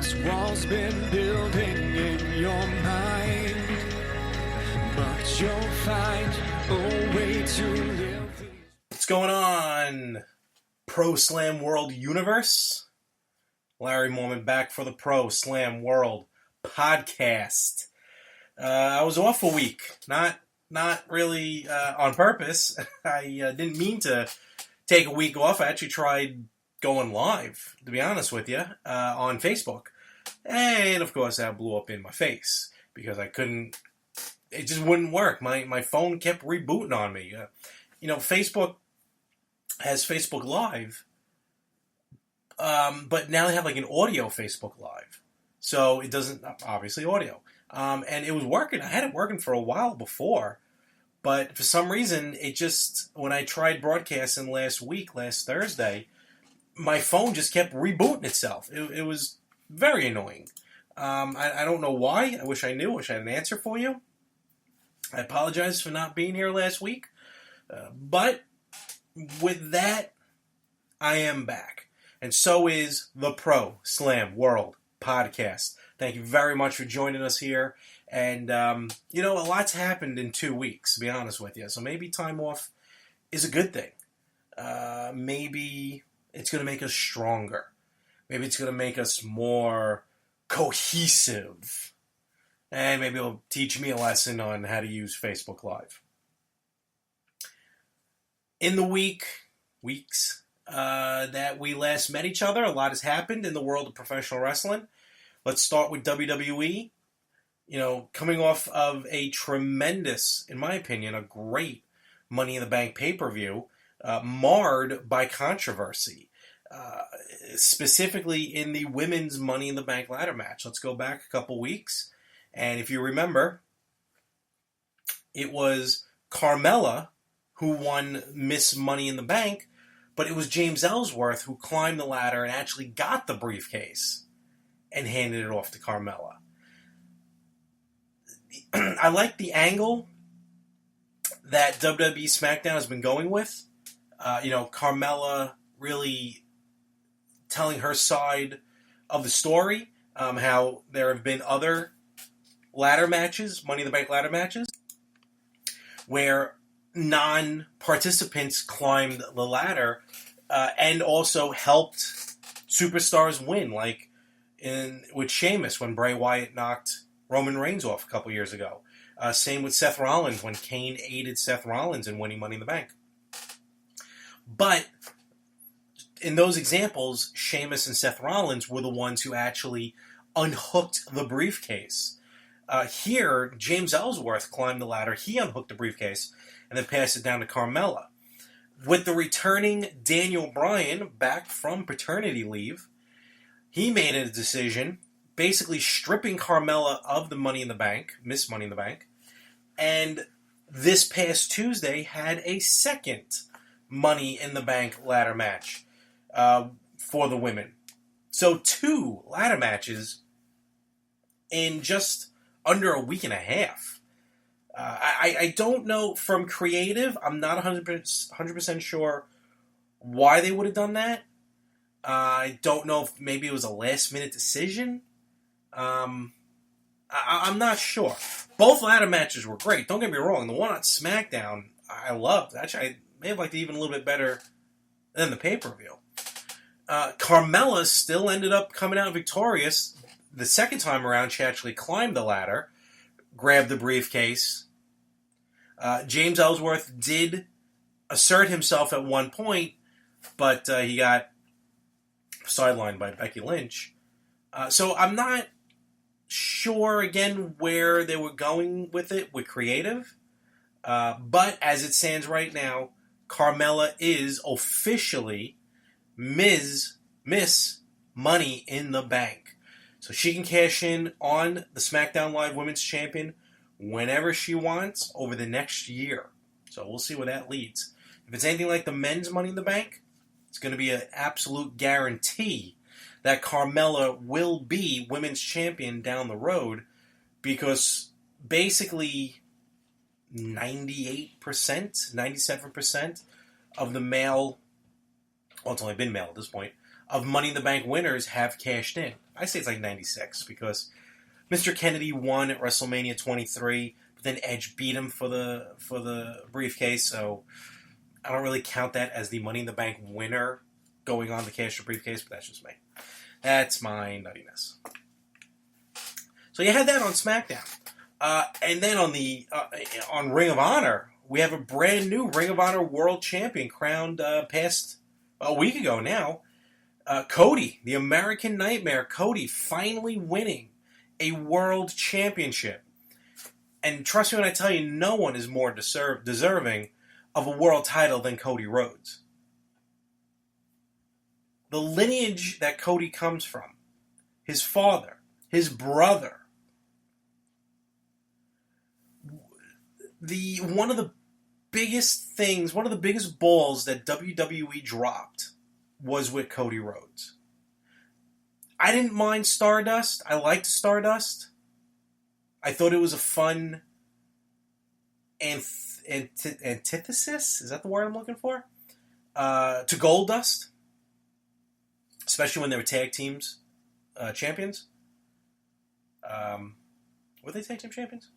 This wall's been building in your mind, but you'll find a way to live. What's going on, Pro Slam World Universe? Larry Mormon back for the Pro Slam World podcast. I was off a week, not really on purpose. I didn't mean to take a week off. I actually tried going live, to be honest with you, on Facebook. And, of course, that blew up in my face because I couldn't... It just wouldn't work. My phone kept rebooting on me. Facebook has Facebook Live, but now they have like an audio Facebook Live. So it doesn't... Obviously, audio. And it was working. I had it working for a while before. But for some reason, it just... When I tried broadcasting last Thursday... my phone just kept rebooting itself. It was very annoying. I don't know why. I wish I knew. I wish I had an answer for you. I apologize for not being here last week. But with that, I am back. And so is the Pro Slam World podcast. Thank you very much for joining us here. And, a lot's happened in 2 weeks, to be honest with you. So maybe time off is a good thing. Maybe... it's going to make us stronger. Maybe it's going to make us more cohesive. And maybe it'll teach me a lesson on how to use Facebook Live. In the weeks that we last met each other, a lot has happened in the world of professional wrestling. Let's start with WWE. Coming off of a tremendous, in my opinion, a great Money in the Bank pay-per-view, marred by controversy, specifically in the women's Money in the Bank ladder match. Let's go back a couple weeks, and if you remember, it was Carmella who won Miss Money in the Bank, but it was James Ellsworth who climbed the ladder and actually got the briefcase and handed it off to Carmella. I like the angle that WWE SmackDown has been going with. Carmella really telling her side of the story, how there have been other ladder matches, Money in the Bank ladder matches, where non-participants climbed the ladder and also helped superstars win, like with Sheamus when Bray Wyatt knocked Roman Reigns off a couple years ago. Same with Seth Rollins when Kane aided Seth Rollins in winning Money in the Bank. But in those examples, Sheamus and Seth Rollins were the ones who actually unhooked the briefcase. Here, James Ellsworth climbed the ladder, he unhooked the briefcase, and then passed it down to Carmella. With the returning Daniel Bryan back from paternity leave, he made a decision, basically stripping Carmella of the Money in the Bank, Miss Money in the Bank, and this past Tuesday had a second Money in the Bank ladder match for the women. So 2 ladder matches in just under a week and a half. I don't know, from creative, I'm not 100% sure why they would have done that. I don't know if maybe it was a last-minute decision. I'm not sure. Both ladder matches were great. Don't get me wrong. The one on SmackDown, I loved. Actually, I may have liked it even a little bit better than the pay-per-view. Carmella still ended up coming out victorious. The second time around, she actually climbed the ladder, grabbed the briefcase. James Ellsworth did assert himself at one point, but he got sidelined by Becky Lynch. So I'm not sure, again, where they were going with it with creative. But as it stands right now, Carmella is officially Miss Money in the Bank. So she can cash in on the SmackDown Live Women's Champion whenever she wants over the next year. So we'll see where that leads. If it's anything like the men's Money in the Bank, it's going to be an absolute guarantee that Carmella will be Women's Champion down the road, because basically 98%, 97% of the male, well, it's only been male at this point, of Money in the Bank winners have cashed in. I say it's like 96 because Mr. Kennedy won at WrestleMania 23, but then Edge beat him for the briefcase, so I don't really count that as the Money in the Bank winner going on to cash the briefcase, but that's just me. That's my nuttiness. So you had that on SmackDown. And then on Ring of Honor, we have a brand new Ring of Honor World Champion crowned past a week ago now. Cody, the American Nightmare, Cody finally winning a World Championship. And trust me when I tell you, no one is more deserving of a world title than Cody Rhodes. The lineage that Cody comes from, his father, his brother, one of the biggest balls that WWE dropped was with Cody Rhodes. I didn't mind Stardust. I liked Stardust. I thought it was a fun antithesis. Is that the word I'm looking for? To Goldust, especially when they were tag teams champions. Were they tag team champions?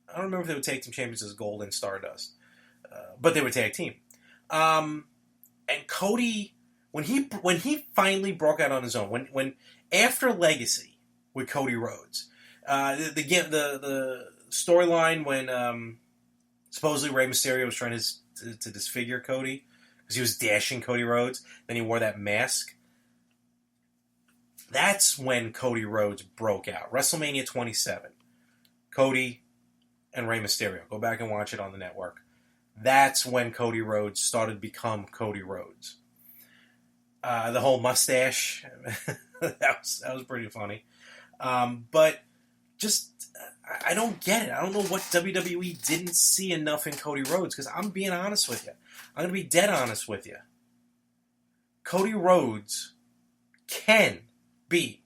I don't remember if they were tag team champions as Gold and Stardust, but they were tag team. And Cody, when he finally broke out on his own, when after Legacy with Cody Rhodes, the storyline when supposedly Rey Mysterio was trying to disfigure Cody because he was dashing Cody Rhodes, then he wore that mask. That's when Cody Rhodes broke out. WrestleMania 27. Cody and Rey Mysterio. Go back and watch it on the network. That's when Cody Rhodes started to become Cody Rhodes. The whole mustache, that was pretty funny. But just, I don't get it. I don't know what WWE didn't see enough in Cody Rhodes, because I'm being honest with you. I'm going to be dead honest with you. Cody Rhodes can be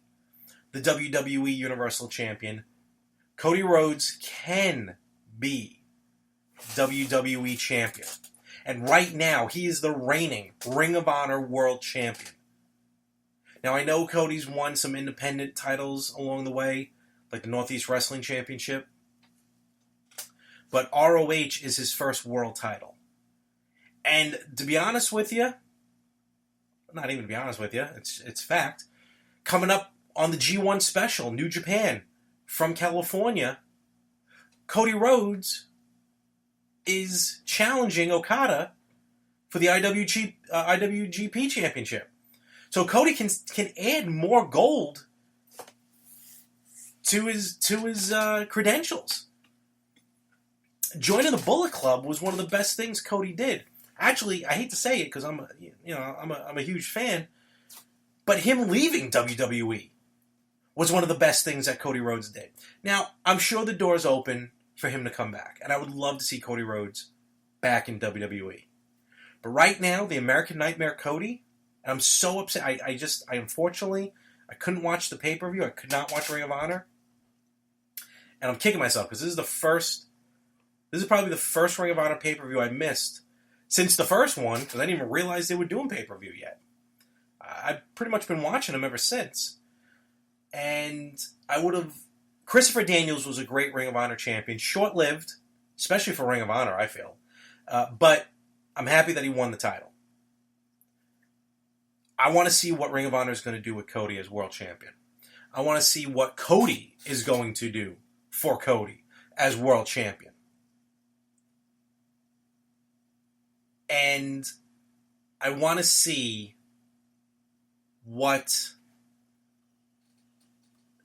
the WWE Universal Champion. Cody Rhodes can be WWE Champion. And right now, he is the reigning Ring of Honor World Champion. Now, I know Cody's won some independent titles along the way, like the Northeast Wrestling Championship. But ROH is his first world title. And to be honest with you, not even to be honest with you, it's fact, coming up on the G1 special, New Japan, from California, Cody Rhodes is challenging Okada for the IWGP Championship. So Cody can add more gold to his credentials. Joining the Bullet Club was one of the best things Cody did. Actually, I hate to say it because I'm a huge fan, but him leaving WWE was one of the best things that Cody Rhodes did. Now, I'm sure the door's open for him to come back, and I would love to see Cody Rhodes back in WWE. But right now, the American Nightmare Cody, and I'm so upset. I unfortunately, I couldn't watch the pay-per-view. I could not watch Ring of Honor. And I'm kicking myself because this is probably the first Ring of Honor pay-per-view I missed since the first one, because I didn't even realize they were doing pay-per-view yet. I've pretty much been watching them ever since. And Christopher Daniels was a great Ring of Honor champion, short-lived, especially for Ring of Honor, I feel. But I'm happy that he won the title. I want to see what Ring of Honor is going to do with Cody as world champion. I want to see what Cody is going to do for Cody as world champion. And I want to see what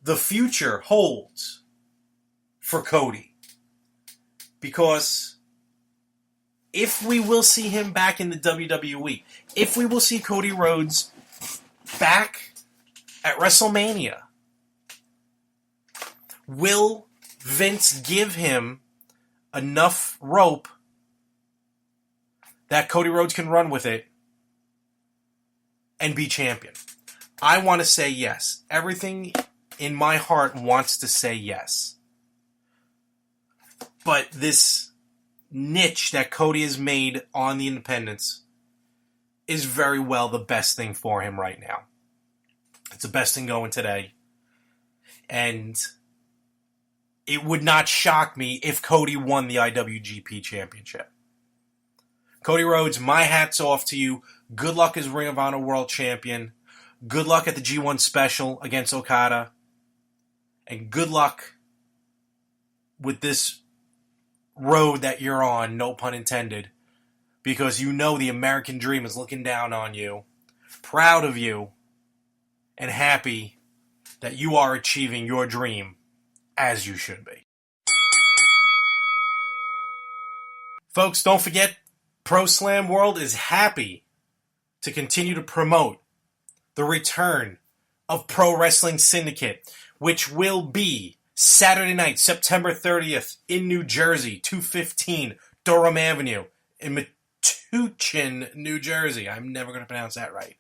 the future holds for Cody. Because if we will see him back in the WWE, if we will see Cody Rhodes back at WrestleMania, will Vince give him enough rope that Cody Rhodes can run with it and be champion? I want to say yes. Everything in my heart wants to say yes. But this niche that Cody has made on the independents is very well the best thing for him right now. It's the best thing going today. And it would not shock me if Cody won the IWGP Championship. Cody Rhodes, my hat's off to you. Good luck as Ring of Honor World Champion. Good luck at the G1 Special against Okada. And good luck with this road that you're on, no pun intended. Because you know the American dream is looking down on you. Proud of you. And happy that you are achieving your dream as you should be. Folks, don't forget, Pro Slam World is happy to continue to promote the return of Pro Wrestling Syndicate, which will be Saturday night, September 30th in New Jersey, 215 Durham Avenue in Metuchen, New Jersey. I'm never going to pronounce that right.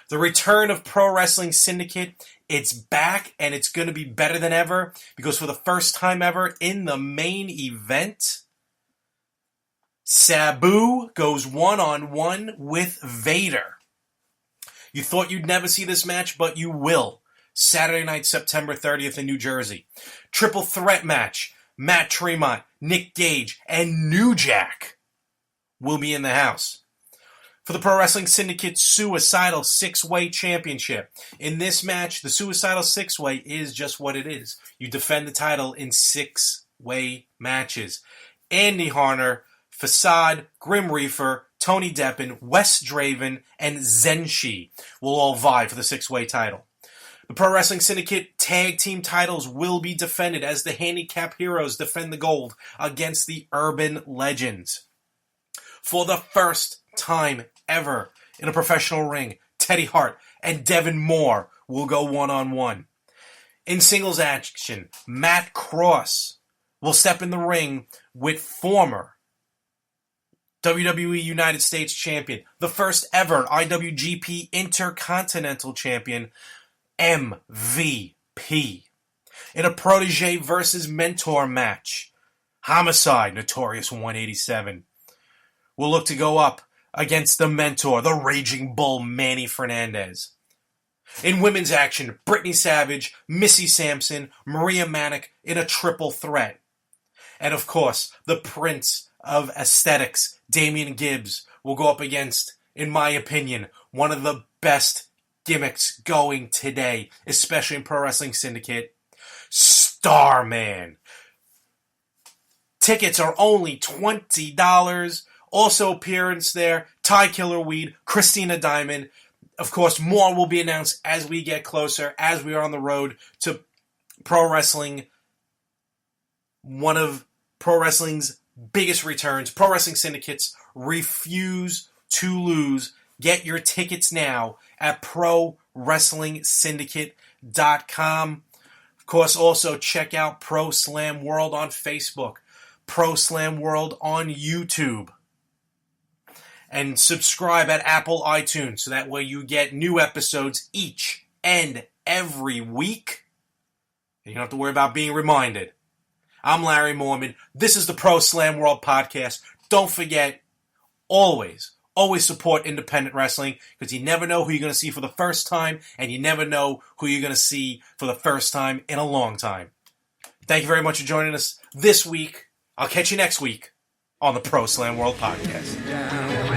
The return of Pro Wrestling Syndicate, it's back and it's going to be better than ever because for the first time ever in the main event, Sabu goes one-on-one with Vader. You thought you'd never see this match, but you will. Saturday night, September 30th in New Jersey. Triple threat match. Matt Tremont, Nick Gage, and New Jack will be in the house. For the Pro Wrestling Syndicate Suicidal Six-Way Championship. In this match, the Suicidal Six-Way is just what it is. You defend the title in six-way matches. Andy Harner, Facade, Grim Reaper, Tony Deppen, Wes Draven, and Zenshi will all vie for the six-way title. The Pro Wrestling Syndicate tag team titles will be defended as the Handicap Heroes defend the gold against the Urban Legends. For the first time ever in a professional ring, Teddy Hart and Devin Moore will go one-on-one. In singles action, Matt Cross will step in the ring with former WWE United States Champion, the first ever IWGP Intercontinental Champion, MVP. In a protege versus mentor match, Homicide, Notorious 187, will look to go up against the mentor, the Raging Bull, Manny Fernandez. In women's action, Brittany Savage, Missy Sampson, Maria Manic in a triple threat. And of course, the Prince of Aesthetics, Damian Gibbs, will go up against, in my opinion, one of the best gimmicks going today, especially in Pro Wrestling Syndicate, Starman. Tickets are only $20. Also appearance there, Ty Killer Weed, Christina Diamond. Of course, more will be announced as we get closer, as we are on the road to pro wrestling, one of pro wrestling's biggest returns. Pro Wrestling Syndicates refuse to lose. Get your tickets now at ProWrestlingSyndicate.com. Of course, also check out Pro Slam World on Facebook, Pro Slam World on YouTube. And subscribe at Apple iTunes so that way you get new episodes each and every week. And you don't have to worry about being reminded. I'm Larry Mormon. This is the Pro Slam World Podcast. Don't forget, always support independent wrestling because you never know who you're going to see for the first time and you never know who you're going to see for the first time in a long time. Thank you very much for joining us this week. I'll catch you next week on the Pro Slam World Podcast.